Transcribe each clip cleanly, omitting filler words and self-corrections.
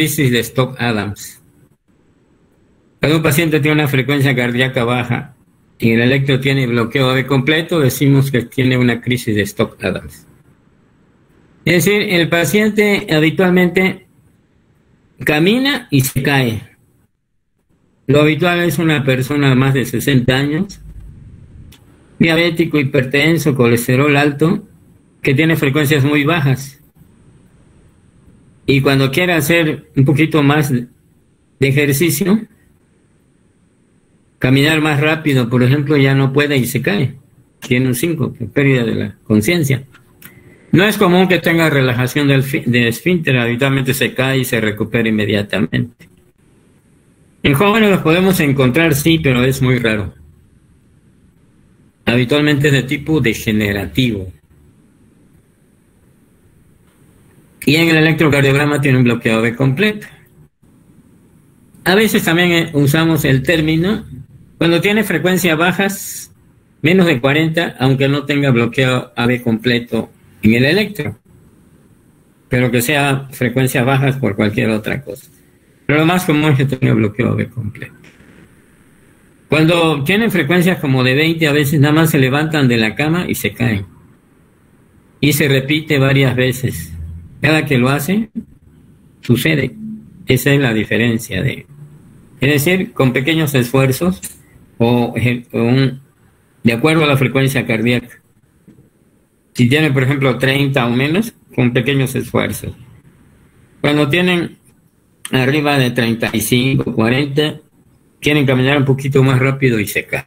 crisis de Stock-Adams. Cuando un paciente tiene una frecuencia cardíaca baja y el electro tiene bloqueo AV completo, decimos que tiene una crisis de Stock-Adams. Es decir, el paciente habitualmente camina y se cae. Lo habitual es una persona de más de 60 años, diabético, hipertenso, colesterol alto, que tiene frecuencias muy bajas. Y cuando quiere hacer un poquito más de ejercicio, caminar más rápido, por ejemplo, ya no puede y se cae. Tiene un síncope, pérdida de la conciencia. No es común que tenga relajación de esfínter, habitualmente se cae y se recupera inmediatamente. En jóvenes los podemos encontrar, sí, pero es muy raro. Habitualmente es de tipo degenerativo. Y en el electrocardiograma tiene un bloqueo AV completo. A veces también usamos el término cuando tiene frecuencias bajas, menos de 40, aunque no tenga bloqueo AV completo en el electro, pero que sea frecuencias bajas por cualquier otra cosa. Pero lo más común es que tenga bloqueo AV completo. Cuando tienen frecuencias como de 20, a veces nada más se levantan de la cama y se caen. Y se repite varias veces. Cada que lo hace, sucede. Esa es la diferencia es decir, con pequeños esfuerzos de acuerdo a la frecuencia cardíaca. Si tienen, por ejemplo, 30 o menos, con pequeños esfuerzos. Cuando tienen arriba de 35, 40, quieren caminar un poquito más rápido y se caen.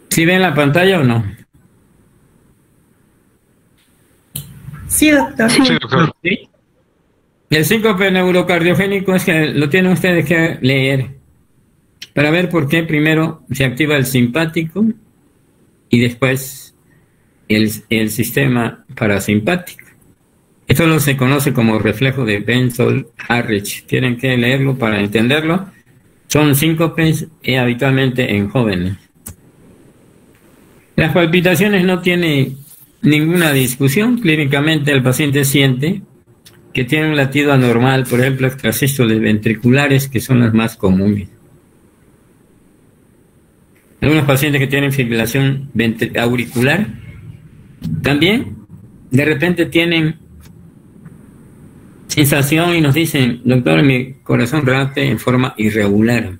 ¿Sí ven la pantalla o no? Sí, doctor. Sí, doctor. ¿Sí? El síncope neurocardiogénico es que lo tienen ustedes que leer para ver por qué primero se activa el simpático y después el sistema parasimpático. Esto se conoce como reflejo de Bensol-Harrich. Tienen que leerlo para entenderlo. Son síncopes habitualmente en jóvenes. Las palpitaciones no tienen ninguna discusión. Clínicamente el paciente siente que tiene un latido anormal, por ejemplo, extrasístoles ventriculares, que son las más comunes. Algunos pacientes que tienen fibrilación auricular también de repente tienen sensación y nos dicen: doctor, mi corazón late en forma irregular.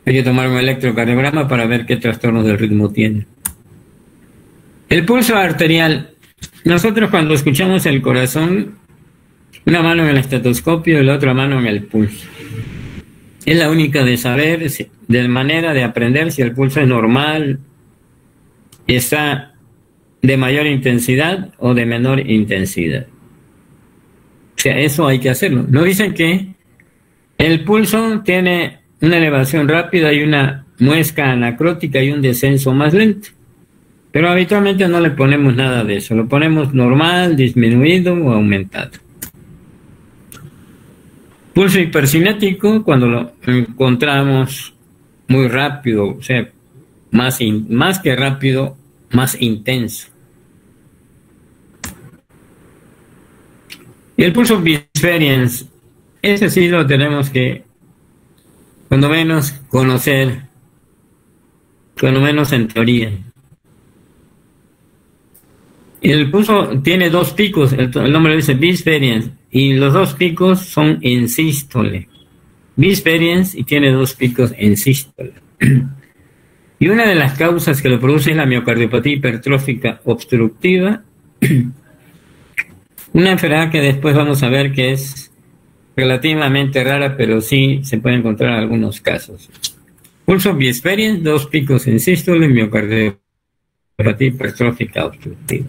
Hay que tomar un electrocardiograma para ver qué trastornos del ritmo tiene. El pulso arterial. Nosotros cuando escuchamos el corazón, una mano en el estetoscopio y la otra mano en el pulso. Es la única de saber, de manera de aprender si el pulso es normal, está de mayor intensidad o de menor intensidad. O sea, eso hay que hacerlo. Nos dicen que el pulso tiene una elevación rápida y una muesca anacrótica y un descenso más lento. Pero habitualmente no le ponemos nada de eso. Lo ponemos normal, disminuido o aumentado. Pulso hipercinético, cuando lo encontramos muy rápido, o sea, más que rápido, más intenso. Y el pulso Bisperience, ese sí lo tenemos que, cuando menos, conocer, cuando menos en teoría. El pulso tiene dos picos, el nombre dice Bisperience, y los dos picos son en sístole. Bisperience y tiene dos picos en sístole. Y una de las causas que lo produce es la miocardiopatía hipertrófica obstructiva, una enfermedad que después vamos a ver que es relativamente rara, pero sí se puede encontrar en algunos casos. Pulso Bisperience, dos picos en sístole, miocardiopatía hipertrófica obstructiva.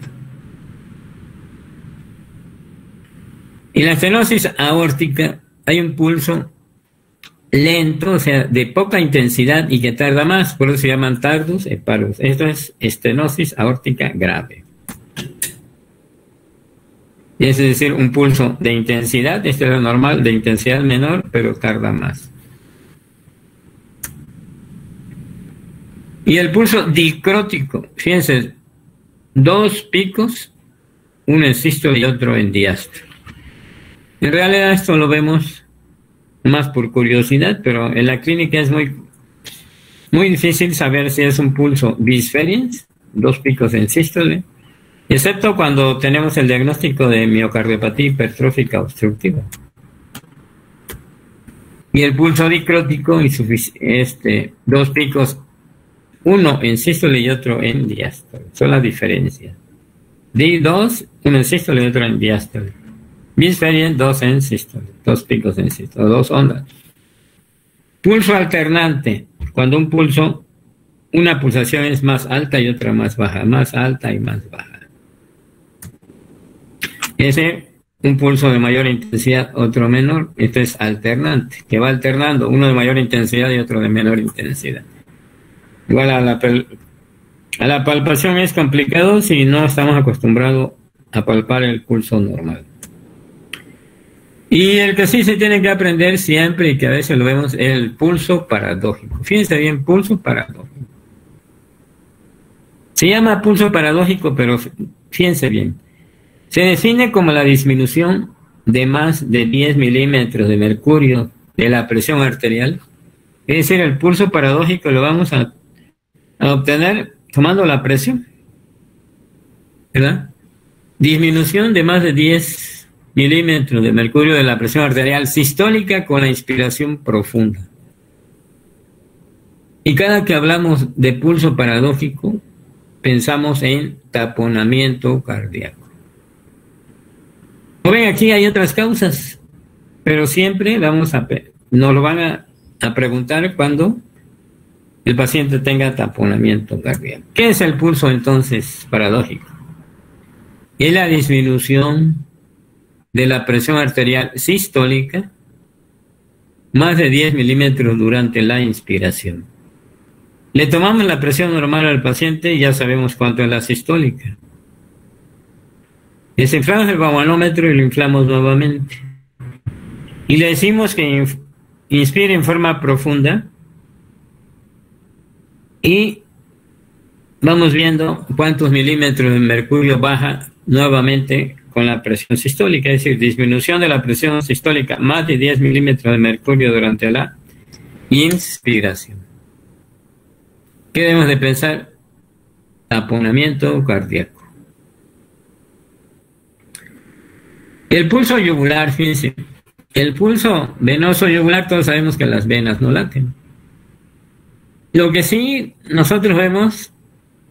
Y la estenosis aórtica, hay un pulso lento, o sea, de poca intensidad y que tarda más, por eso se llaman tardus heparus. Esto es estenosis aórtica grave. Y es decir, un pulso de intensidad, este es lo normal, de intensidad menor, pero tarda más. Y el pulso dicrótico, fíjense, dos picos, uno en sístole y otro en diástole. En realidad esto lo vemos más por curiosidad, pero en la clínica es muy difícil saber si es un pulso bisferiens, 2 picos en sístole, excepto cuando tenemos el diagnóstico de miocardiopatía hipertrófica obstructiva. Y el pulso dicrótico, 2 picos, uno en sístole y otro en diástole. Son las diferencias. D2, uno en sístole y otro en diástole. Bisferiens, 2 en sístole, 2 picos en sístole, 2 ondas. Pulso alternante, cuando una pulsación es más alta y otra más baja, más alta y más baja. Un pulso de mayor intensidad, otro menor, esto es alternante, que va alternando, uno de mayor intensidad y otro de menor intensidad. Igual a la palpación es complicado si no estamos acostumbrados a palpar el pulso normal. Y el que sí se tiene que aprender siempre y que a veces lo vemos es el pulso paradójico. Fíjense bien, pulso paradójico. Se llama pulso paradójico, pero fíjense bien. Se define como la disminución de más de 10 milímetros de mercurio de la presión arterial. Es decir, el pulso paradójico lo vamos a obtener tomando la presión, ¿verdad? Disminución de más de 10 milímetros de mercurio de la presión arterial sistólica con la inspiración profunda. Y cada que hablamos de pulso paradójico, pensamos en taponamiento cardíaco. Como ven, aquí hay otras causas, pero siempre nos lo van a preguntar cuando el paciente tenga taponamiento cardíaco. ¿Qué es el pulso entonces paradójico? Es la disminución de la presión arterial sistólica más de 10 milímetros durante la inspiración. Le tomamos la presión normal al paciente y ya sabemos cuánto es la sistólica. Desinflamos el galvanómetro y lo inflamos nuevamente. Y le decimos que inspire en forma profunda y vamos viendo cuántos milímetros de mercurio baja nuevamente con la presión sistólica, es decir, disminución de la presión sistólica más de 10 milímetros de mercurio durante la inspiración. ¿Qué debemos de pensar? Taponamiento cardíaco. El pulso yugular, fíjense, el pulso venoso yugular, todos sabemos que las venas no laten. Lo que sí nosotros vemos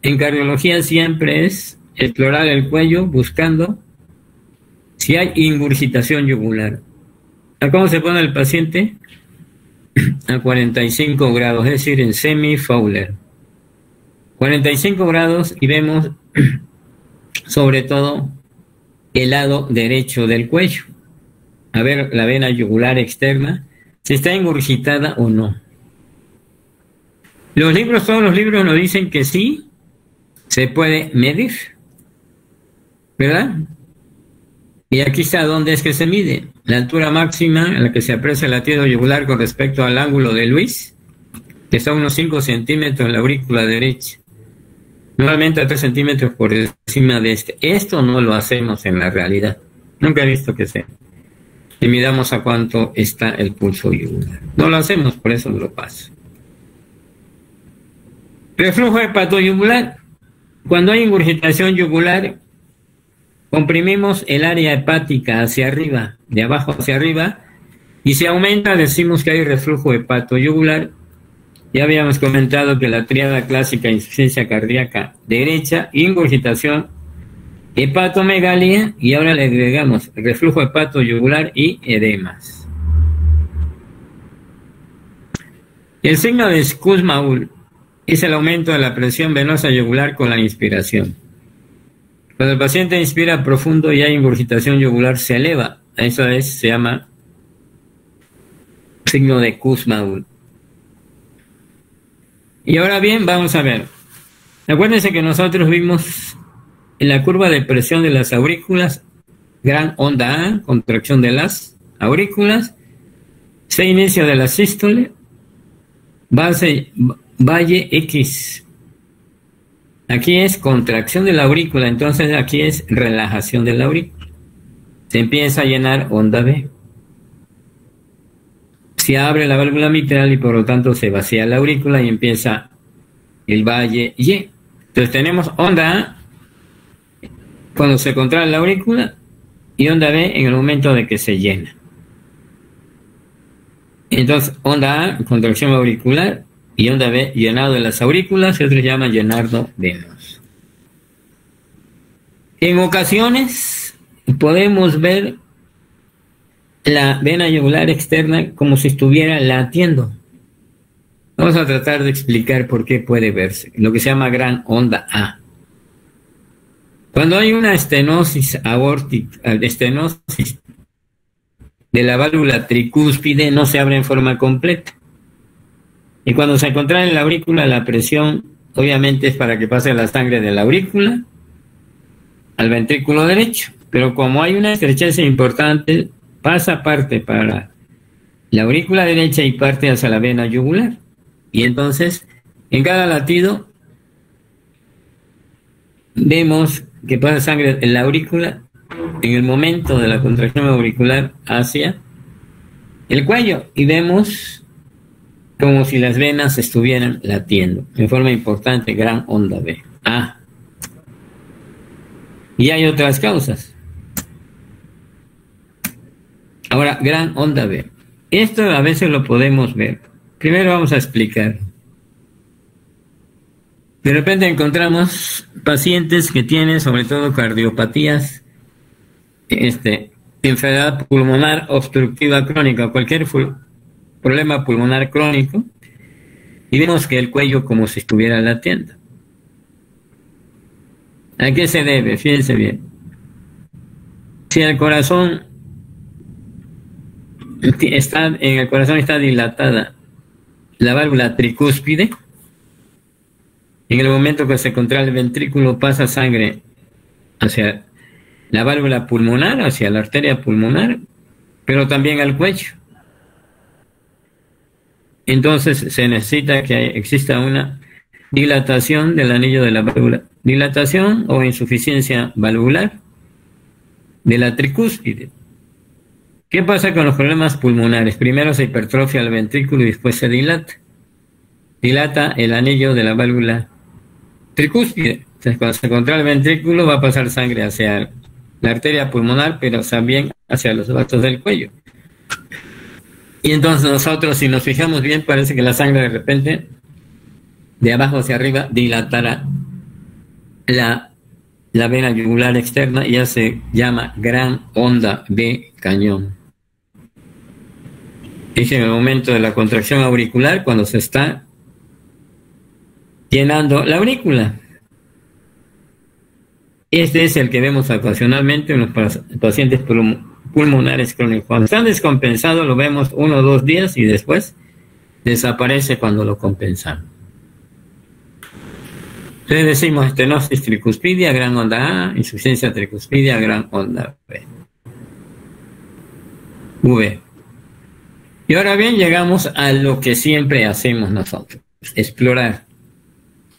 en cardiología siempre es explorar el cuello buscando si hay ingurgitación yugular. ¿A cómo se pone el paciente? A 45 grados, es decir, en semi-Fowler. 45 grados y vemos sobre todo el lado derecho del cuello. A ver la vena yugular externa, si está ingurgitada o no. Todos los libros nos dicen que sí se puede medir, ¿verdad? Y aquí está dónde es que se mide. La altura máxima en la que se aprecia el latido yugular con respecto al ángulo de Luis, que está a unos 5 centímetros en la aurícula derecha. Normalmente a 3 centímetros por encima de este. Esto no lo hacemos en la realidad. Nunca he visto que midamos a cuánto está el pulso yugular. No lo hacemos, por eso no lo paso. Reflujo hepatoyugular. Cuando hay ingurgitación yugular, comprimimos el área hepática hacia arriba, de abajo hacia arriba, y si aumenta decimos que hay reflujo hepatoyugular. Ya habíamos comentado que la tríada clásica, insuficiencia cardíaca derecha, ingurgitación, hepatomegalia, y ahora le agregamos reflujo hepatoyugular y edemas. El signo de Kussmaul es el aumento de la presión venosa yugular con la inspiración. Cuando el paciente inspira profundo y hay ingurgitación yugular, se eleva. Eso se llama signo de Kussmaul. Y ahora bien, vamos a ver. Acuérdense que nosotros vimos en la curva de presión de las aurículas, gran onda A, contracción de las aurículas, se inicia de la sístole, valle X, Aquí es contracción de la aurícula, entonces aquí es relajación de la aurícula. Se empieza a llenar onda B. Se abre la válvula mitral y por lo tanto se vacía la aurícula y empieza el valle Y. Entonces tenemos onda A cuando se contrae la aurícula y onda B en el momento de que se llena. Entonces onda A, contracción auricular, y onda B, llenado de las aurículas, y otros llaman llenado venoso. En ocasiones podemos ver la vena yugular externa como si estuviera latiendo. Vamos a tratar de explicar por qué puede verse, lo que se llama gran onda A. Cuando hay una estenosis aórtica, estenosis de la válvula tricúspide, no se abre en forma completa. Y cuando se contrae en la aurícula, la presión obviamente es para que pase la sangre de la aurícula al ventrículo derecho. Pero como hay una estrechez importante, pasa parte para la aurícula derecha y parte hacia la vena yugular. Y entonces, en cada latido, vemos que pasa sangre en la aurícula en el momento de la contracción auricular hacia el cuello. Y vemos como si las venas estuvieran latiendo. En forma importante, gran onda B. Y hay otras causas. Ahora, gran onda B. Esto a veces lo podemos ver. Primero vamos a explicar. De repente encontramos pacientes que tienen sobre todo cardiopatías, enfermedad pulmonar obstructiva crónica, cualquier problema pulmonar crónico, y vemos que el cuello como si estuviera latiendo. ¿A qué se debe? Fíjense bien. Si el corazón está dilatada la válvula tricúspide, en el momento que se contrae el ventrículo pasa sangre hacia la válvula pulmonar, hacia la arteria pulmonar, pero también al cuello. Entonces se necesita que exista una dilatación del anillo de la válvula, dilatación o insuficiencia valvular de la tricúspide. ¿Qué pasa con los problemas pulmonares? Primero se hipertrofia el ventrículo y después se dilata. Dilata el anillo de la válvula tricúspide. Entonces, cuando se contrae el ventrículo va a pasar sangre hacia la arteria pulmonar, pero también hacia los vasos del cuello. Y entonces nosotros, si nos fijamos bien, parece que la sangre de repente, de abajo hacia arriba, dilatará la vena yugular externa y ya se llama gran onda B cañón. Dije en el momento de la contracción auricular, cuando se está llenando la aurícula. Este es el que vemos ocasionalmente en los pacientes pulmonares crónicos. Cuando están descompensados lo vemos 1 o 2 días y después desaparece cuando lo compensamos. Entonces decimos estenosis tricuspidia, gran onda A, insuficiencia tricuspidia, gran onda B. V. Y ahora bien, llegamos a lo que siempre hacemos nosotros, explorar.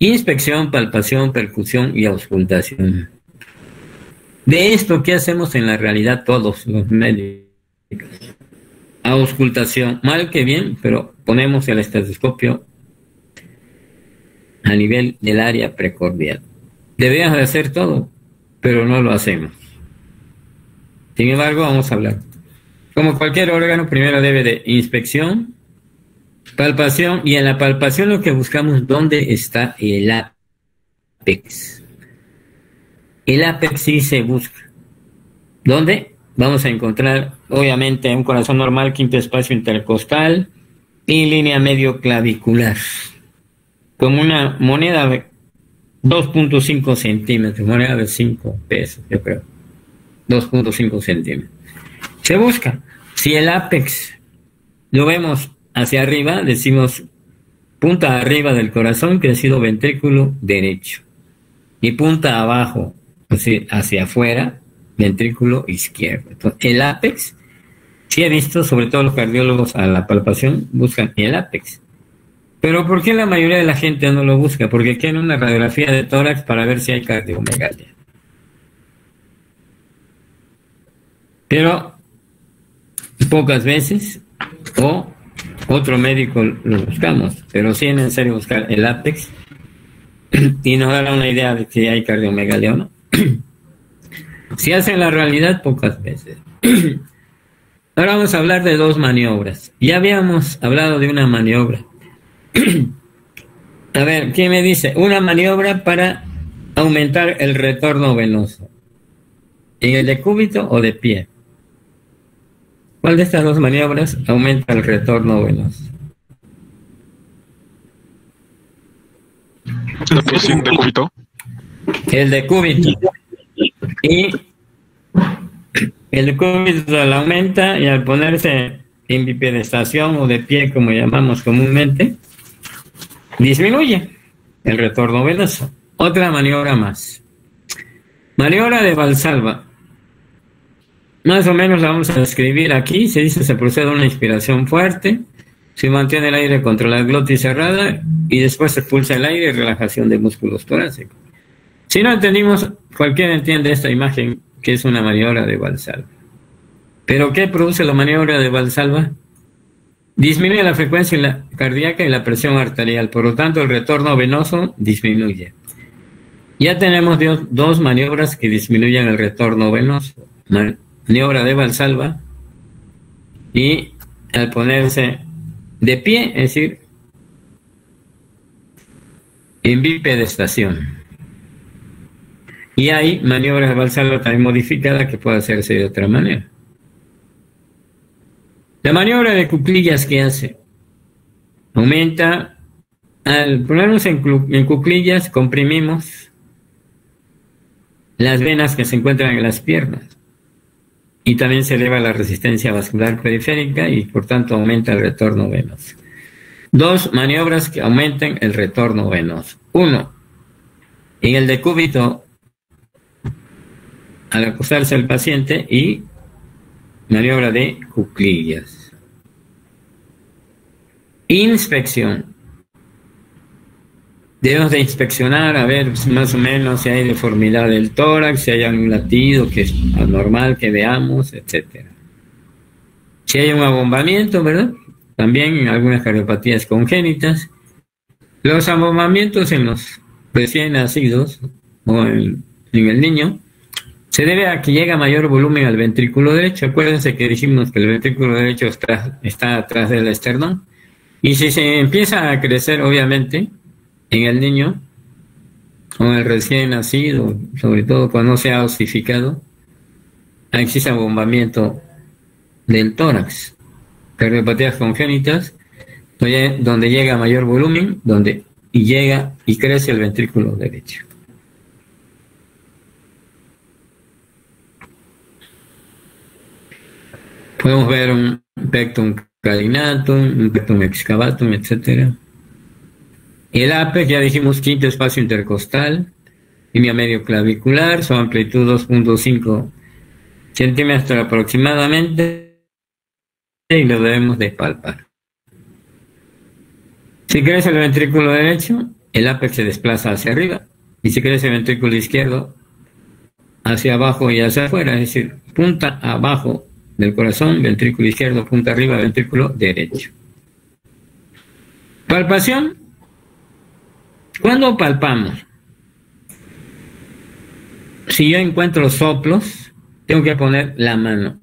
Inspección, palpación, percusión y auscultación. De esto, ¿qué hacemos en la realidad todos los médicos? Auscultación, mal que bien, pero ponemos el estetoscopio a nivel del área precordial. Deberíamos de hacer todo, pero no lo hacemos. Sin embargo, vamos a hablar. Como cualquier órgano, primero debe de inspección, palpación, y en la palpación lo que buscamos, ¿dónde está el ápex? El ápex sí se busca. ¿Dónde? Vamos a encontrar, obviamente, un corazón normal, quinto espacio intercostal y línea medio clavicular. Como una moneda de 2.5 centímetros, moneda de 5 pesos, yo creo. 2.5 centímetros. Se busca. Si el ápex lo vemos hacia arriba, decimos punta arriba del corazón, crecido ventrículo derecho. Y punta abajo, hacia afuera, ventrículo izquierdo. Entonces, el ápex, sí he visto, sobre todo los cardiólogos a la palpación, buscan el ápex. Pero ¿por qué la mayoría de la gente no lo busca? Porque quieren una radiografía de tórax para ver si hay cardiomegalia. Pero pocas veces, o otro médico lo buscamos, pero sí en serio buscar el APEX y nos dará una idea de si hay cardiomegalia o no. Si hacen la realidad, pocas veces. Ahora vamos a hablar de dos maniobras. Ya habíamos hablado de una maniobra. A ver, ¿quién me dice? Una maniobra para aumentar el retorno venoso. ¿En el decúbito o de pie? ¿Cuál de estas dos maniobras aumenta el retorno venoso? ¿Sin decúbito? El decúbito. Y el decúbito lo aumenta y al ponerse en bipedestación o de pie, como llamamos comúnmente, disminuye el retorno venoso. Otra maniobra más. Maniobra de Valsalva. Más o menos la vamos a describir aquí. Se dice se procede a una inspiración fuerte, se mantiene el aire contra la glotis cerrada y después se expulsa el aire y relajación de músculos torácicos. Si no entendimos, cualquiera entiende esta imagen que es una maniobra de Valsalva. ¿Pero qué produce la maniobra de Valsalva? Disminuye la frecuencia cardíaca y la presión arterial, por lo tanto el retorno venoso disminuye. Ya tenemos dos maniobras que disminuyen el retorno venoso. Maniobra de Valsalva y al ponerse de pie, es decir, en bipedestación. Y hay maniobras de Valsalva también modificada que puede hacerse de otra manera. La maniobra de cuclillas, ¿qué hace? Aumenta, al ponernos en cuclillas, comprimimos las venas que se encuentran en las piernas. Y también se eleva la resistencia vascular periférica y por tanto aumenta el retorno venoso. Dos maniobras que aumentan el retorno venoso. Uno, en el decúbito al acostarse el paciente y maniobra de cuclillas. Inspección. Debemos de inspeccionar a ver más o menos si hay deformidad del tórax, si hay algún latido que es anormal que veamos, etc. Si hay un abombamiento, ¿verdad? También en algunas cardiopatías congénitas. Los abombamientos en los recién nacidos o en el niño se debe a que llega mayor volumen al ventrículo derecho. Acuérdense que dijimos que el ventrículo derecho está atrás del esternón. Y si se empieza a crecer, obviamente, en el niño o en el recién nacido, sobre todo cuando no se ha osificado, existe abombamiento del tórax. Cardiopatías congénitas, donde llega mayor volumen, donde llega y crece el ventrículo derecho. Podemos ver un pectum carinatum, un pectum excavatum, etc. El APEX, ya dijimos, quinto espacio intercostal, línea medio clavicular, su amplitud 2.5 centímetros aproximadamente, y lo debemos de palpar. Si crece el ventrículo derecho, el APEX se desplaza hacia arriba, y si crece el ventrículo izquierdo, hacia abajo y hacia afuera, es decir, punta abajo del corazón, ventrículo izquierdo, punta arriba, ventrículo derecho. Palpación. ¿Cuándo palpamos? Si yo encuentro soplos, tengo que poner la mano.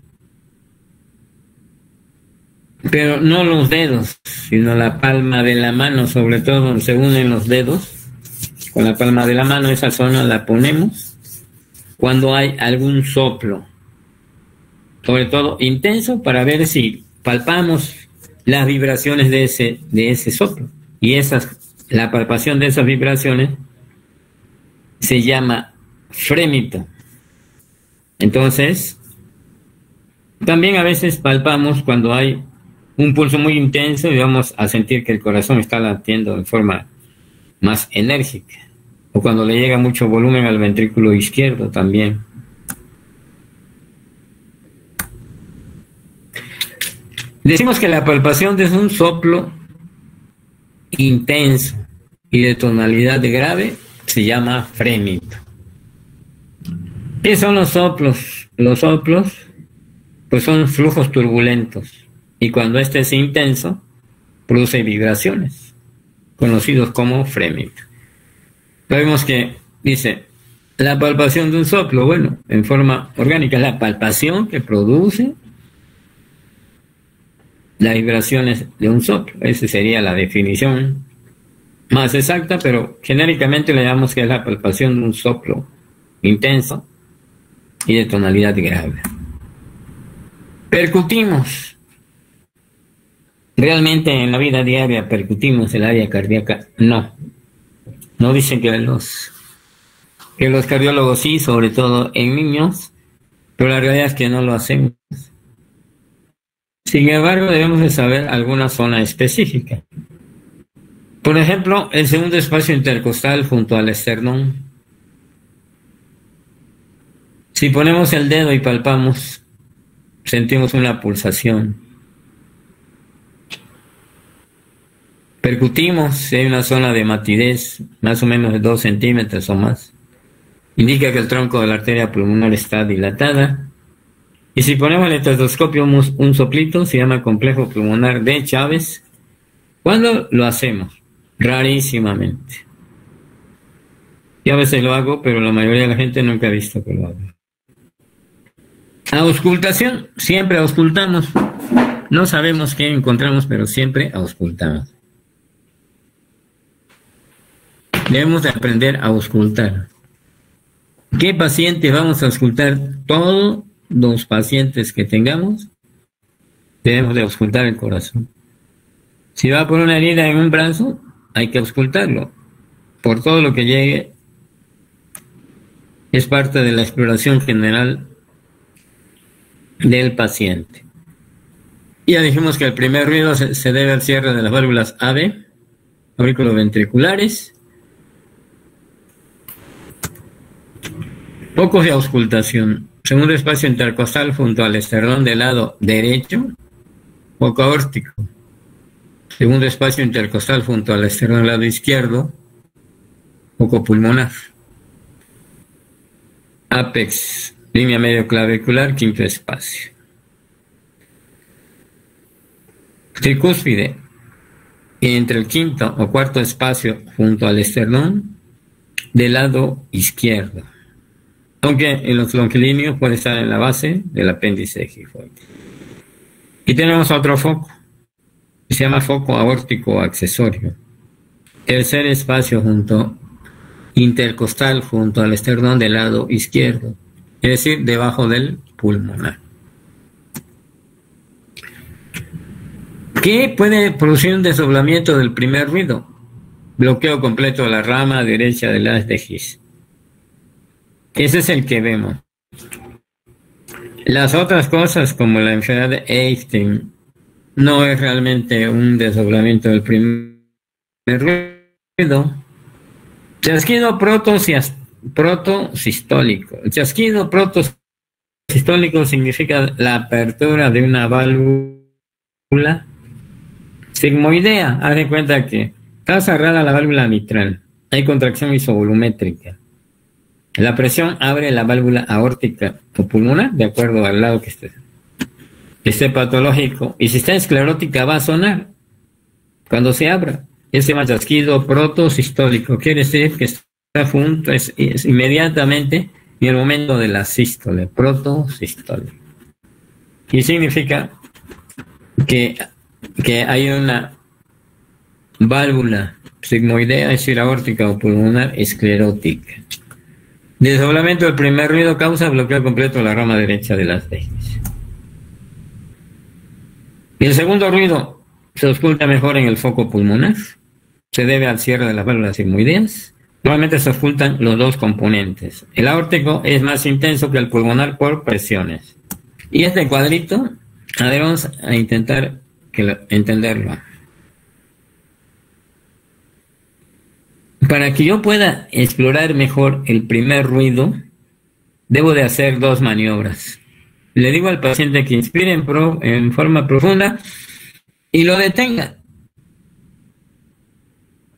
Pero no los dedos, sino la palma de la mano, sobre todo donde se unen los dedos. Con la palma de la mano, esa zona la ponemos cuando hay algún soplo. Sobre todo intenso, para ver si palpamos las vibraciones de ese soplo. Y la palpación de esas vibraciones se llama frémito. Entonces, también a veces palpamos cuando hay un pulso muy intenso y vamos a sentir que el corazón está latiendo de forma más enérgica. O cuando le llega mucho volumen al ventrículo izquierdo también. Decimos que la palpación es un soplo intenso y de tonalidad grave se llama frémito. ¿Qué son los soplos? Los soplos pues son flujos turbulentos y cuando este es intenso produce vibraciones conocidos como frémito. Vemos que dice la palpación de un soplo, bueno, en forma orgánica, la palpación que produce las vibraciones de un soplo. Esa sería la definición más exacta, pero genéricamente le llamamos que es la palpación de un soplo intenso y de tonalidad grave. Percutimos. ¿Realmente en la vida diaria percutimos el área cardíaca? No. No dicen que los cardiólogos sí, sobre todo en niños, pero la realidad es que no lo hacemos. Sin embargo, debemos de saber alguna zona específica. Por ejemplo, el segundo espacio intercostal junto al esternón. Si ponemos el dedo y palpamos, sentimos una pulsación. Percutimos si hay una zona de matidez, más o menos de 2 centímetros o más. Indica que el tronco de la arteria pulmonar está dilatada. Y si ponemos en el estetoscopio un soplito, se llama complejo pulmonar de Chávez. ¿Cuándo lo hacemos? Rarísimamente. Yo a veces lo hago, pero la mayoría de la gente nunca ha visto que lo haga. Auscultación, siempre auscultamos. No sabemos qué encontramos, pero siempre auscultamos. Debemos de aprender a auscultar. ¿Qué pacientes vamos a auscultar? Todos los pacientes que tengamos, debemos de auscultar el corazón. Si va por una herida en un brazo, hay que auscultarlo. Por todo lo que llegue, es parte de la exploración general del paciente. Ya dijimos que el primer ruido se debe al cierre de las válvulas AV, auriculoventriculares. Focos de auscultación. Segundo espacio intercostal junto al esternón del lado derecho, foco aórtico. Segundo espacio intercostal junto al esternón del lado izquierdo, foco pulmonar. Apex, línea medio clavicular, quinto espacio. Tricúspide, entre el quinto o cuarto espacio junto al esternón del lado izquierdo. Aunque en los longilíneos puede estar en la base del apéndice gifoide. Y tenemos otro foco, que se llama foco aórtico accesorio. Tercer espacio intercostal junto al esternón del lado izquierdo, es decir, debajo del pulmonar. ¿Qué puede producir un desdoblamiento del primer ruido? Bloqueo completo de la rama derecha del haz de His. Ese es el que vemos. Las otras cosas, como la enfermedad de Einstein, no es realmente un desdoblamiento del primer ruido. Chasquido protosistólico. El chasquido protosistólico significa la apertura de una válvula sigmoidea. Haz de cuenta que está cerrada la válvula mitral. Hay contracción isovolumétrica. La presión abre la válvula aórtica o pulmonar, de acuerdo al lado que esté patológico. Y si está esclerótica va a sonar cuando se abra. Ese chasquido protosistólico quiere decir que está junto, es inmediatamente en el momento de la sístole, protosistólico. Y significa que hay una válvula sigmoidea, es decir, aórtica o pulmonar esclerótica. Desdoblamiento del primer ruido causa bloqueo completo de la rama derecha de las venas. Y el segundo ruido se ausculta mejor en el foco pulmonar. Se debe al cierre de las válvulas sigmoideas. Normalmente se auscultan los dos componentes. El aórtico es más intenso que el pulmonar por presiones. Y este cuadrito, vamos a intentar entenderlo. Para que yo pueda explorar mejor el primer ruido, debo de hacer dos maniobras. Le digo al paciente que inspire en forma profunda y lo detenga.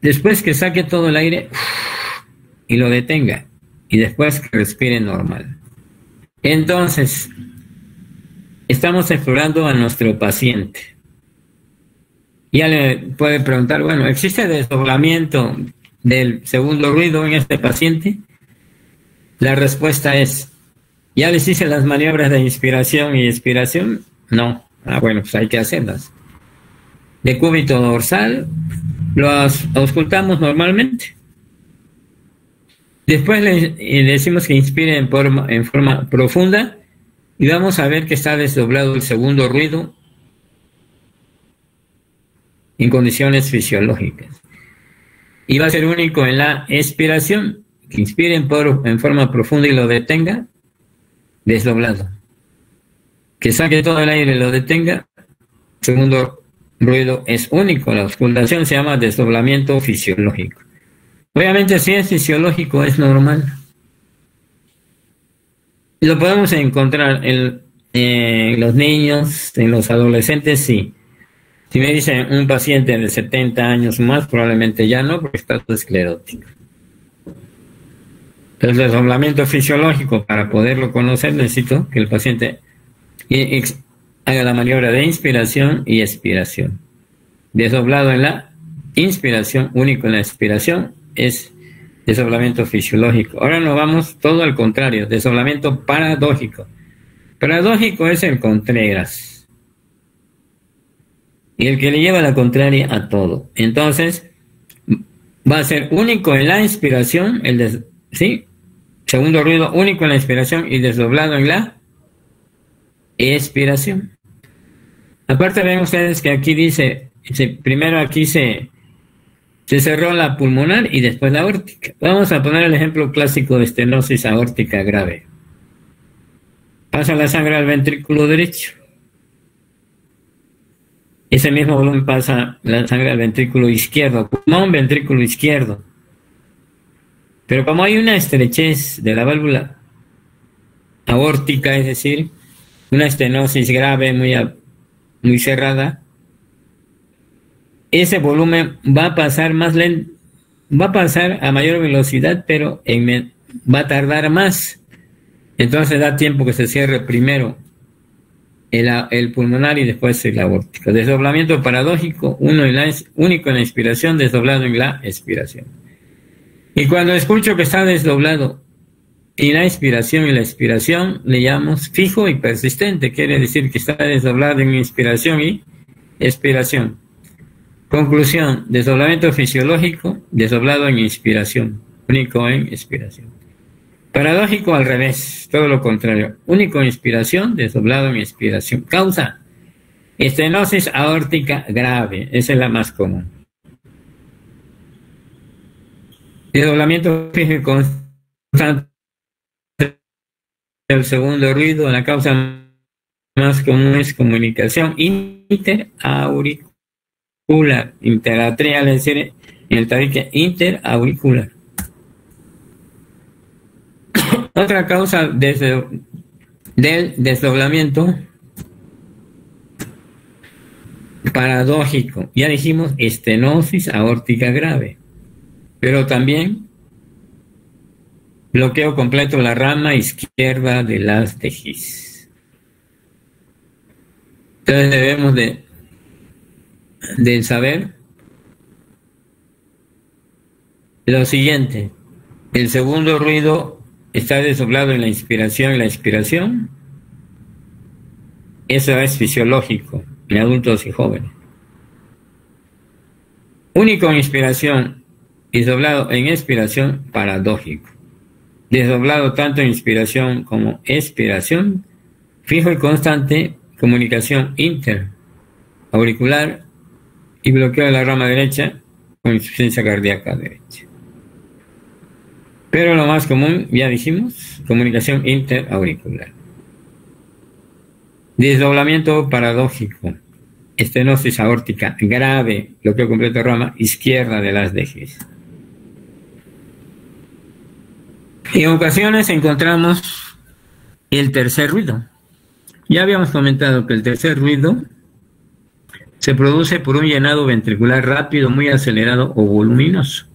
después que saque todo el aire y lo detenga, y después que respire normal. Entonces, estamos explorando a nuestro paciente. Ya le puede preguntar, bueno, ¿existe desdoblamiento del segundo ruido en este paciente? La respuesta es, ¿ya les hice las maniobras de inspiración y expiración? No. Bueno, pues hay que hacerlas. Decúbito dorsal, lo auscultamos normalmente. Después le decimos que inspire en forma profunda y vamos a ver que está desdoblado el segundo ruido en condiciones fisiológicas. Y va a ser único en la expiración, que inspire en forma profunda y lo detenga, desdoblado. Que saque todo el aire y lo detenga, segundo ruido es único. La auscultación se llama desdoblamiento fisiológico. Obviamente, si es fisiológico, es normal. Lo podemos encontrar en los niños, en los adolescentes, sí. Si me dicen un paciente de 70 años más, probablemente ya no, porque está todo esclerótico. El desdoblamiento fisiológico, para poderlo conocer, necesito que el paciente haga la maniobra de inspiración y expiración. Desdoblado en la inspiración, único en la expiración, es desdoblamiento fisiológico. Ahora nos vamos todo al contrario, desdoblamiento paradójico. Paradójico es el Contreras, y el que le lleva la contraria a todo. Entonces, va a ser único en la inspiración, ¿sí? Segundo ruido, único en la inspiración y desdoblado en la expiración. Aparte, ven ustedes que aquí dice, primero aquí se cerró la pulmonar y después la aórtica. Vamos a poner el ejemplo clásico de estenosis aórtica grave. Pasa la sangre al ventrículo derecho. Ese mismo volumen pasa la sangre al ventrículo izquierdo, pulmón, ventrículo izquierdo. Pero como hay una estrechez de la válvula aórtica, es decir, una estenosis grave muy cerrada, ese volumen va a pasar más lento, va a pasar a mayor velocidad, pero va a tardar más. Entonces da tiempo que se cierre primero el pulmonar y después el aórtico. Desdoblamiento paradójico, único en la inspiración, desdoblado en la expiración. Y cuando escucho que está desdoblado en la inspiración y la expiración, le llamamos fijo y persistente. Quiere decir que está desdoblado en inspiración y expiración. Conclusión, desdoblamiento fisiológico, desdoblado en inspiración, único en expiración. Paradójico al revés, todo lo contrario, único en inspiración, desdoblado en expiración. Causa, estenosis aórtica grave, esa es la más común. Desdoblamiento fijo y constante del segundo ruido, la causa más común es comunicación interauricular. Interatrial, es decir, en el tabique interauricular. Otra causa del desdoblamiento paradójico, ya dijimos, estenosis aórtica grave, pero también bloqueo completo de la rama izquierda de las de His. Entonces debemos de saber lo siguiente: el segundo ruido está desdoblado en la inspiración y la expiración. Eso es fisiológico en adultos y jóvenes. Único en inspiración y desdoblado en expiración, paradójico. Desdoblado tanto en inspiración como expiración, fijo y constante, comunicación interauricular y bloqueo de la rama derecha con insuficiencia cardíaca derecha. Pero lo más común, ya dijimos, comunicación interauricular. Desdoblamiento paradójico, estenosis aórtica grave, bloqueo completo de rama izquierda de las de His. En ocasiones encontramos el tercer ruido. Ya habíamos comentado que el tercer ruido se produce por un llenado ventricular rápido, muy acelerado o voluminoso.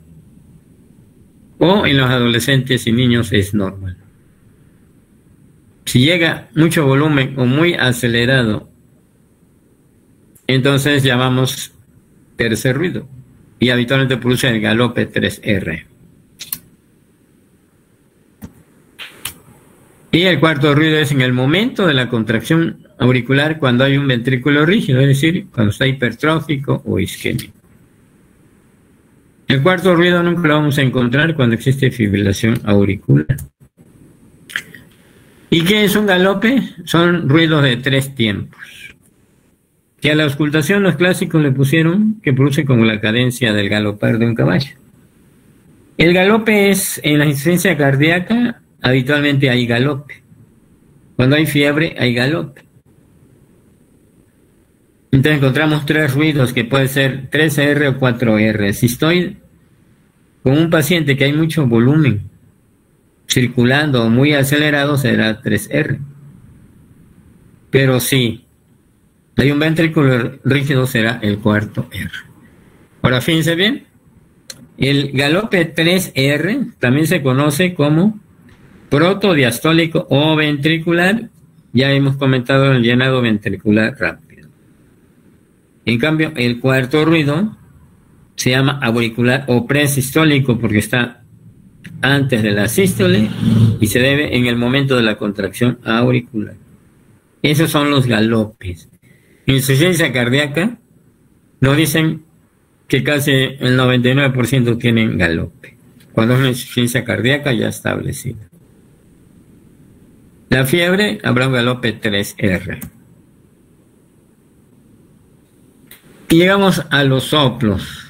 O en los adolescentes y niños es normal. Si llega mucho volumen o muy acelerado, entonces llamamos tercer ruido y habitualmente produce el galope 3R. Y el cuarto ruido es en el momento de la contracción auricular cuando hay un ventrículo rígido, es decir, cuando está hipertrófico o isquémico. El cuarto ruido nunca lo vamos a encontrar cuando existe fibrilación auricular. ¿Y qué es un galope? Son ruidos de 3 tiempos. Que a la auscultación los clásicos le pusieron que produce como la cadencia del galopar de un caballo. El galope es, en la insuficiencia cardíaca, habitualmente hay galope. Cuando hay fiebre, hay galope. Entonces encontramos 3 ruidos que pueden ser 3R o 4R. Si estoy con un paciente que hay mucho volumen circulando muy acelerado, será 3R. Pero si hay un ventrículo rígido, será el cuarto R. Ahora fíjense bien, el galope 3R también se conoce como protodiastólico o ventricular. Ya hemos comentado el llenado ventricular rápido. En cambio, el cuarto ruido se llama auricular o presistólico porque está antes de la sístole y se debe en el momento de la contracción auricular. Esos son los galopes. En insuficiencia cardíaca nos dicen que casi el 99% tienen galope, cuando es una insuficiencia cardíaca ya establecida. La fiebre habrá un galope 3R. Y llegamos a los soplos.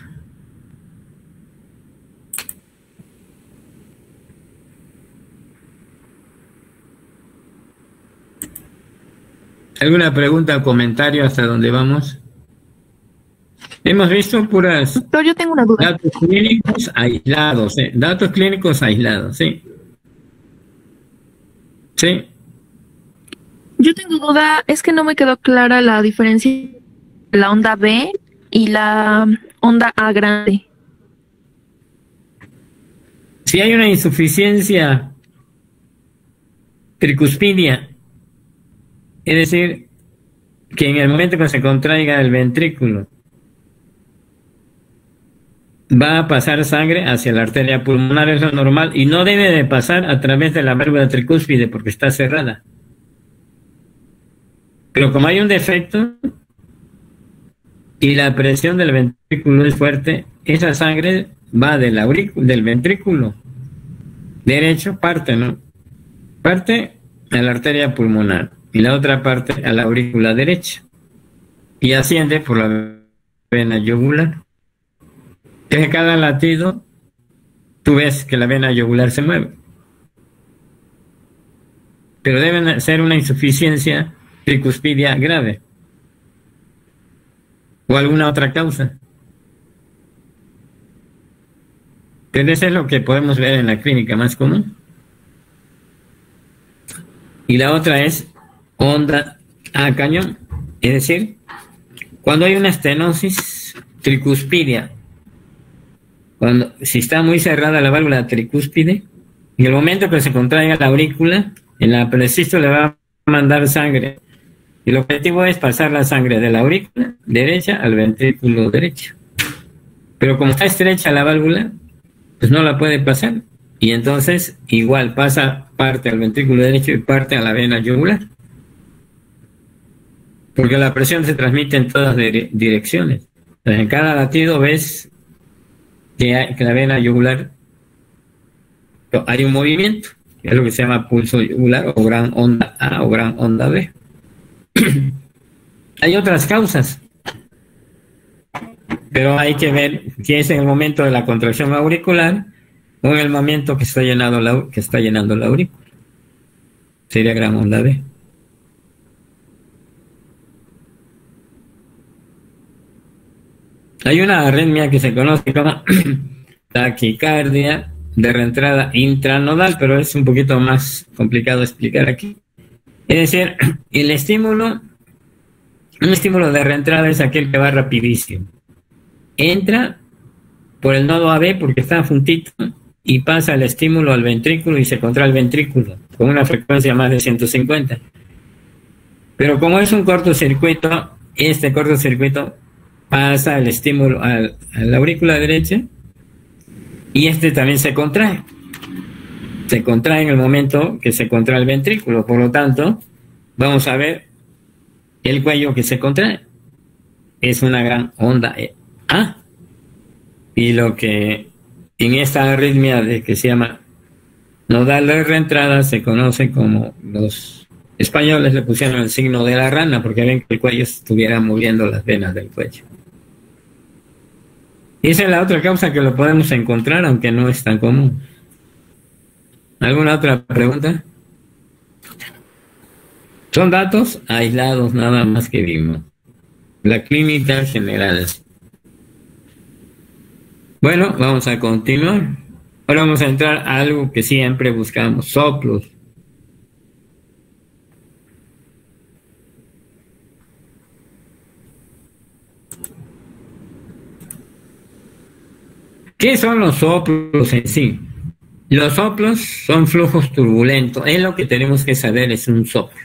¿Alguna pregunta o comentario hasta dónde vamos? Hemos visto puras... Doctor, yo tengo una duda. Datos clínicos aislados, datos clínicos aislados, sí. Sí. Yo tengo duda, es que no me quedó clara la diferencia entre la onda B y la onda A grande. Si hay una insuficiencia tricuspidia, es decir, que en el momento que se contraiga el ventrículo va a pasar sangre hacia la arteria pulmonar, eso es normal, y no debe de pasar a través de la válvula tricúspide porque está cerrada. Pero como hay un defecto y la presión del ventrículo es fuerte, esa sangre va del ventrículo derecho, parte a la arteria pulmonar y la otra parte a la aurícula derecha y asciende por la vena yugular. En cada latido tú ves que la vena yugular se mueve, pero debe ser una insuficiencia tricuspidia grave o alguna otra causa. Pero eso es lo que podemos ver en la clínica más común. Y la otra es onda a cañón, es decir, cuando hay una estenosis tricuspidia, si está muy cerrada la válvula tricúspide, en el momento que se contraiga la aurícula, en la presístole le va a mandar sangre. Y el objetivo es pasar la sangre de la aurícula derecha al ventrículo derecho. Pero como está estrecha la válvula, pues no la puede pasar. Y entonces igual pasa parte al ventrículo derecho y parte a la vena yugular. Porque la presión se transmite en todas direcciones. Entonces, en cada latido ves que la vena yugular hay un movimiento, que es lo que se llama pulso yugular o gran onda A o gran onda B. Hay otras causas, pero hay que ver si es en el momento de la contracción auricular o en el momento que está llenando la aurícula. Sería gran onda B. Hay una arritmia que se conoce como taquicardia de reentrada intranodal, pero es un poquito más complicado explicar aquí. Es decir, el estímulo Un estímulo de reentrada es aquel que va rapidísimo. Entra por el nodo AB porque está juntito y pasa el estímulo al ventrículo y se contrae el ventrículo con una frecuencia más de 150. Pero como es un cortocircuito, este cortocircuito pasa el estímulo a la aurícula derecha y este también se contrae. Se contrae en el momento que se contrae el ventrículo. Por lo tanto, vamos a ver el cuello que se contrae. Es una gran onda A. Y lo que en esta arritmia de que se llama nodal de reentrada se conoce como, los españoles le pusieron el signo de la rana porque ven que el cuello estuviera moviendo las venas del cuello. Y esa es la otra causa que lo podemos encontrar, aunque no es tan común. ¿Alguna otra pregunta? Son datos aislados nada más que vimos. La clínica general. Bueno, vamos a continuar. Ahora vamos a entrar a algo que siempre buscamos, soplos. ¿Qué son los soplos en sí? Los soplos son flujos turbulentos. Es lo que tenemos que saber, es un soplo.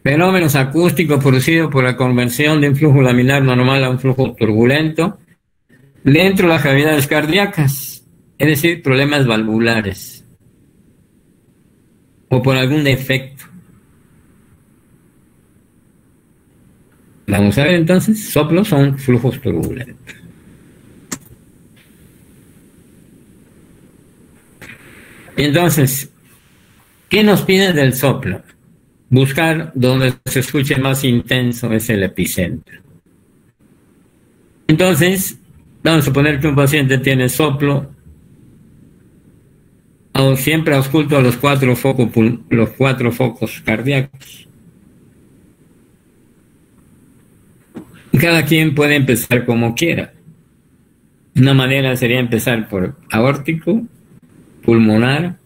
Fenómenos acústicos producidos por la conversión de un flujo laminar normal a un flujo turbulento dentro de las cavidades cardíacas, es decir, problemas valvulares o por algún defecto. Vamos a ver entonces, soplos son flujos turbulentos. Entonces, ¿qué nos pide del soplo? Buscar donde se escuche más intenso es el epicentro. Entonces, vamos a suponer que un paciente tiene soplo siempre ausculto a los cuatro focos cardíacos. Cada quien puede empezar como quiera. Una manera sería empezar por aórtico, pulmonar,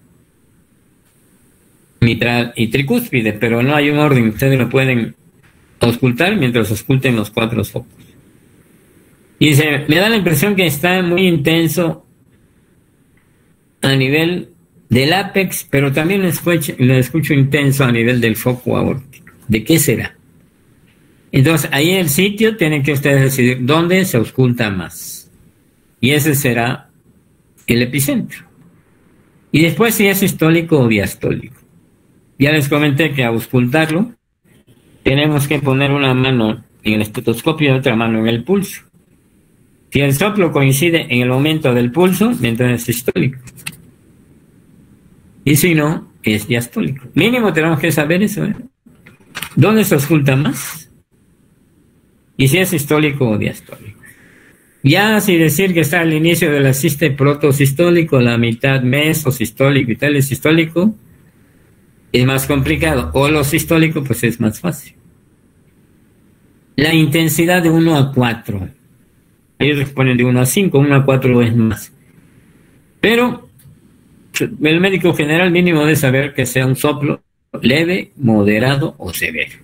mitral y tricúspide, pero no hay un orden. Ustedes lo pueden auscultar mientras ausculten los cuatro focos. Y me da la impresión que está muy intenso a nivel del ápex, pero también lo escucho intenso a nivel del foco aórtico. ¿De qué será? Entonces, ahí el sitio tienen que ustedes decidir dónde se ausculta más. Y ese será el epicentro. Y después si es sistólico o diastólico. Ya les comenté que a auscultarlo tenemos que poner una mano en el estetoscopio y otra mano en el pulso. Si el soplo coincide en el momento del pulso, entonces es sistólico. Y si no, es diastólico. Mínimo tenemos que saber eso, ¿eh? ¿Dónde se ausculta más? Y si es sistólico o diastólico. Ya si decir que está al inicio del asiste protosistólico, la mitad mesosistólico y tal es sistólico, es más complicado. O lo sistólico, pues es más fácil. La intensidad de 1 a 4. Ellos ponen de 1 a 5, 1 a 4 es más. Pero el médico general mínimo debe saber que sea un soplo leve, moderado o severo.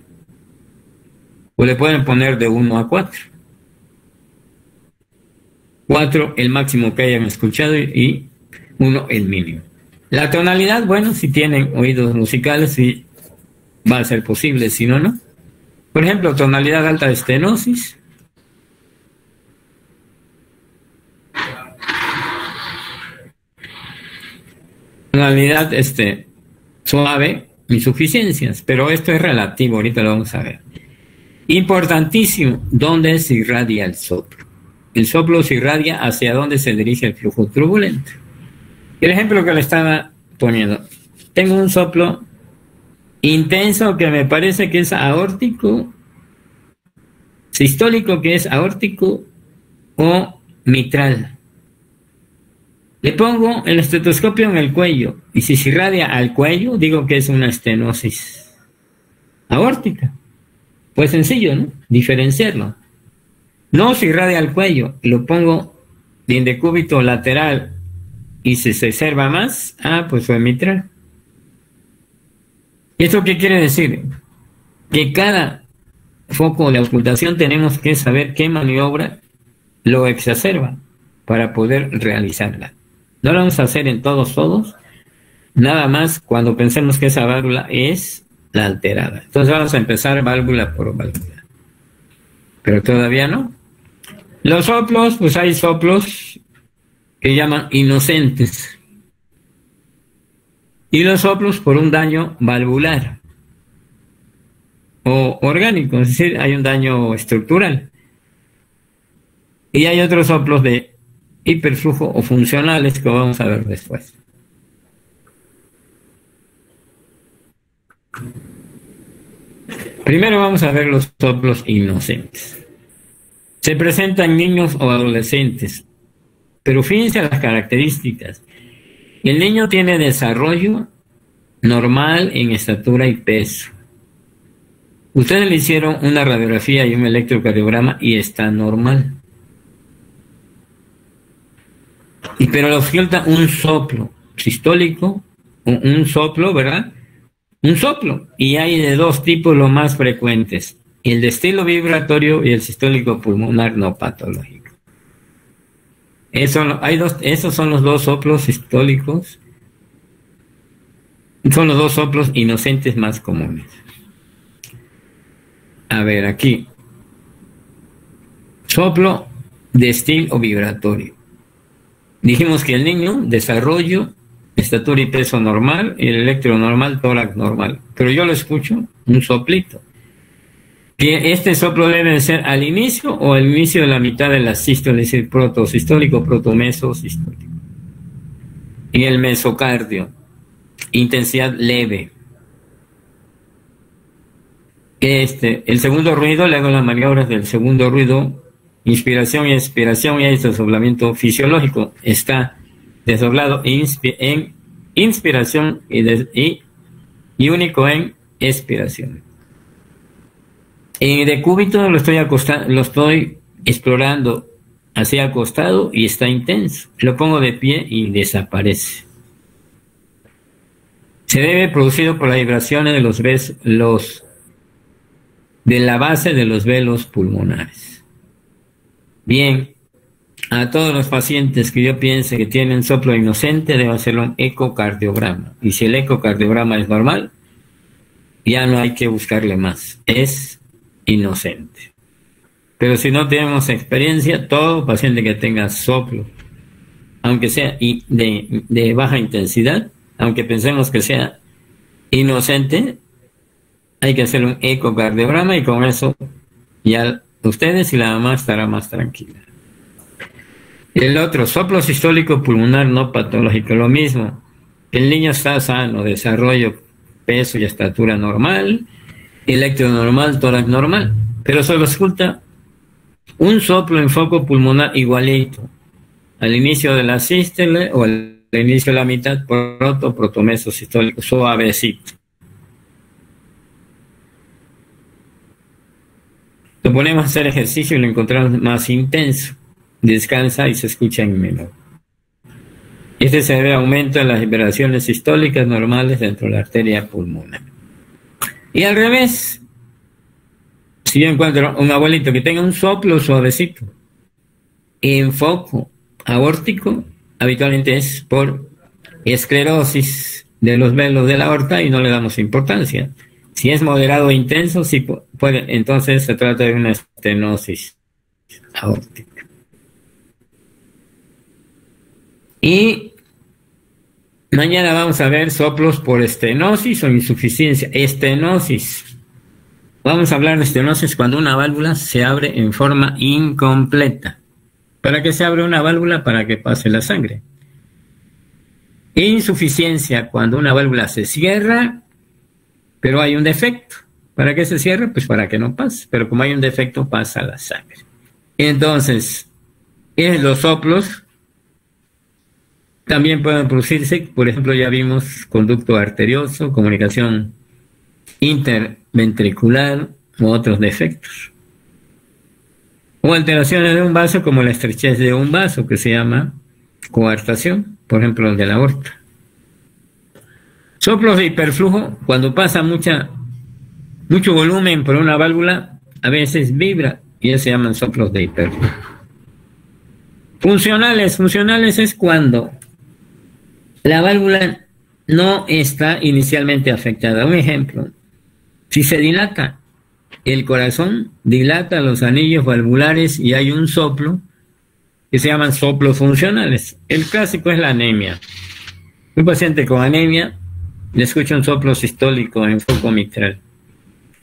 O le pueden poner de 1 a 4. 4 el máximo que hayan escuchado y 1 el mínimo. La tonalidad, bueno, si tienen oídos musicales sí va a ser posible, si no, no. Por ejemplo, tonalidad alta de estenosis. Tonalidad suave, insuficiencias, pero esto es relativo, ahorita lo vamos a ver. Importantísimo, ¿dónde se irradia el soplo? El soplo se irradia hacia dónde se dirige el flujo turbulento. El ejemplo que le estaba poniendo, tengo un soplo intenso que me parece que es aórtico, sistólico que es aórtico o mitral. Le pongo el estetoscopio en el cuello y si se irradia al cuello, digo que es una estenosis aórtica. Pues sencillo, ¿no? Diferenciarlo. No se irradia al cuello, lo pongo en decúbito lateral y si se observa más, pues fue mitral. ¿Y esto qué quiere decir? que cada foco de auscultación tenemos que saber qué maniobra lo exacerba para poder realizarla. No lo vamos a hacer en todos, nada más cuando pensemos que esa válvula es la alterada. Entonces vamos a empezar válvula por válvula. Pero todavía no. Los soplos, pues hay soplos que llaman inocentes. Y los soplos por un daño valvular o orgánico, es decir, hay un daño estructural. Y hay otros soplos de hiperflujo o funcionales que vamos a ver después. Primero vamos a ver los soplos inocentes. Se presentan en niños o adolescentes, pero fíjense las características. El niño tiene desarrollo normal en estatura y peso. Ustedes le hicieron una radiografía y un electrocardiograma y está normal. Pero le falta un soplo sistólico, un soplo, ¿verdad? Un soplo. Y hay de dos tipos los más frecuentes: el de estilo vibratorio y el sistólico pulmonar no patológico. Esos son los dos soplos sistólicos. Son los dos soplos inocentes más comunes. A ver, aquí. Soplo de estilo vibratorio. Dijimos que el niño, desarrollo, estatura y peso normal, el electro normal, tórax normal. Pero yo lo escucho, un soplito. Que este soplo debe ser al inicio o al inicio de la mitad de la sístole, es decir, protosistólico, protomesosistólico. Y el mesocardio, intensidad leve. El segundo ruido, le hago las maniobras del segundo ruido, inspiración y expiración, y hay desdoblamiento fisiológico. Está desdoblado en inspiración y único en expiración. En decúbito lo estoy explorando así acostado y está intenso. Lo pongo de pie y desaparece. Se debe producido por las vibraciones de la base de los velos pulmonares. Bien, a todos los pacientes que yo piense que tienen soplo inocente, debo hacerle un ecocardiograma. Y si el ecocardiograma es normal, ya no hay que buscarle más. Es inocente. Pero si no tenemos experiencia, todo paciente que tenga soplo, aunque sea de baja intensidad, aunque pensemos que sea inocente, hay que hacer un ecocardiograma y con eso ya ustedes y la mamá estará más tranquila. El otro, soplo sistólico pulmonar no patológico, lo mismo. El niño está sano, desarrollo, peso y estatura normal, electro normal, tórax normal, pero solo escucha un soplo en foco pulmonar igualito, al inicio de la sístole o al inicio de la mitad, protomesosistólico, suavecito. Lo ponemos a hacer ejercicio y lo encontramos más intenso. Descansa y se escucha en menor. Este se debe a aumento en las vibraciones sistólicas normales dentro de la arteria pulmonar. Y al revés, si yo encuentro un abuelito que tenga un soplo suavecito en foco aórtico, habitualmente es por esclerosis de los velos de la aorta y no le damos importancia. Si es moderado e intenso, sí puede, entonces se trata de una estenosis aórtica. Y mañana vamos a ver soplos por estenosis o insuficiencia. Estenosis. Vamos a hablar de estenosis cuando una válvula se abre en forma incompleta. ¿Para qué se abre una válvula? Para que pase la sangre. Insuficiencia cuando una válvula se cierra, pero hay un defecto. ¿Para qué se cierra? Pues para que no pase. Pero como hay un defecto, pasa la sangre. Entonces, los soplos también pueden producirse, por ejemplo, ya vimos conducto arterioso, comunicación interventricular u otros defectos. O alteraciones de un vaso como la estrechez de un vaso, que se llama coartación, por ejemplo, el de la aorta. Soplos de hiperflujo, cuando pasa mucha mucho volumen por una válvula, a veces vibra y eso se llaman soplos de hipertrofia. Funcionales es cuando la válvula no está inicialmente afectada. Un ejemplo, si se dilata el corazón, dilata los anillos valvulares y hay un soplo que se llaman soplos funcionales. El clásico es la anemia. Un paciente con anemia le escucha un soplo sistólico en foco mitral.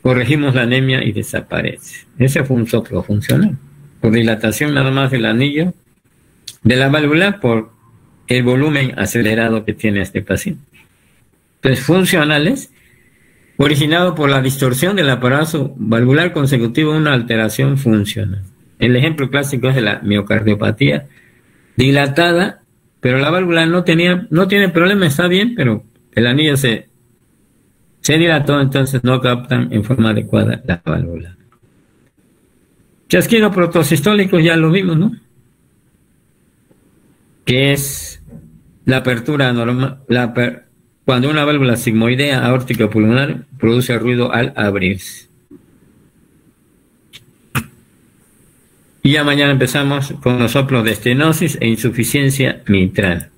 Corregimos la anemia y desaparece. Ese fue un soplo funcional. Por dilatación nada más del anillo de la válvula por el volumen acelerado que tiene este paciente. Entonces, funcionales, originado por la distorsión del aparato valvular consecutivo a una alteración funcional. El ejemplo clásico es de la miocardiopatía dilatada, pero la válvula no tiene problema, está bien, pero el anillo se dilató, entonces no captan en forma adecuada la válvula. Chasquido protosistólico ya lo vimos, ¿no? Que es la apertura normal, cuando una válvula sigmoidea aórtica pulmonar produce ruido al abrirse. Y ya mañana empezamos con los soplos de estenosis e insuficiencia mitral.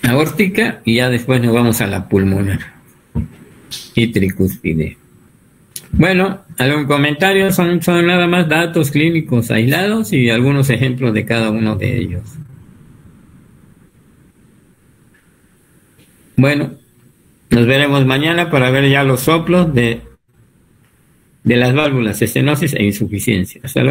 Aórtica y ya después nos vamos a la pulmonar y tricúspide. Bueno, algún comentario, son nada más datos clínicos aislados y algunos ejemplos de cada uno de ellos. Bueno, nos veremos mañana para ver ya los soplos de las válvulas, estenosis e insuficiencia. Hasta luego.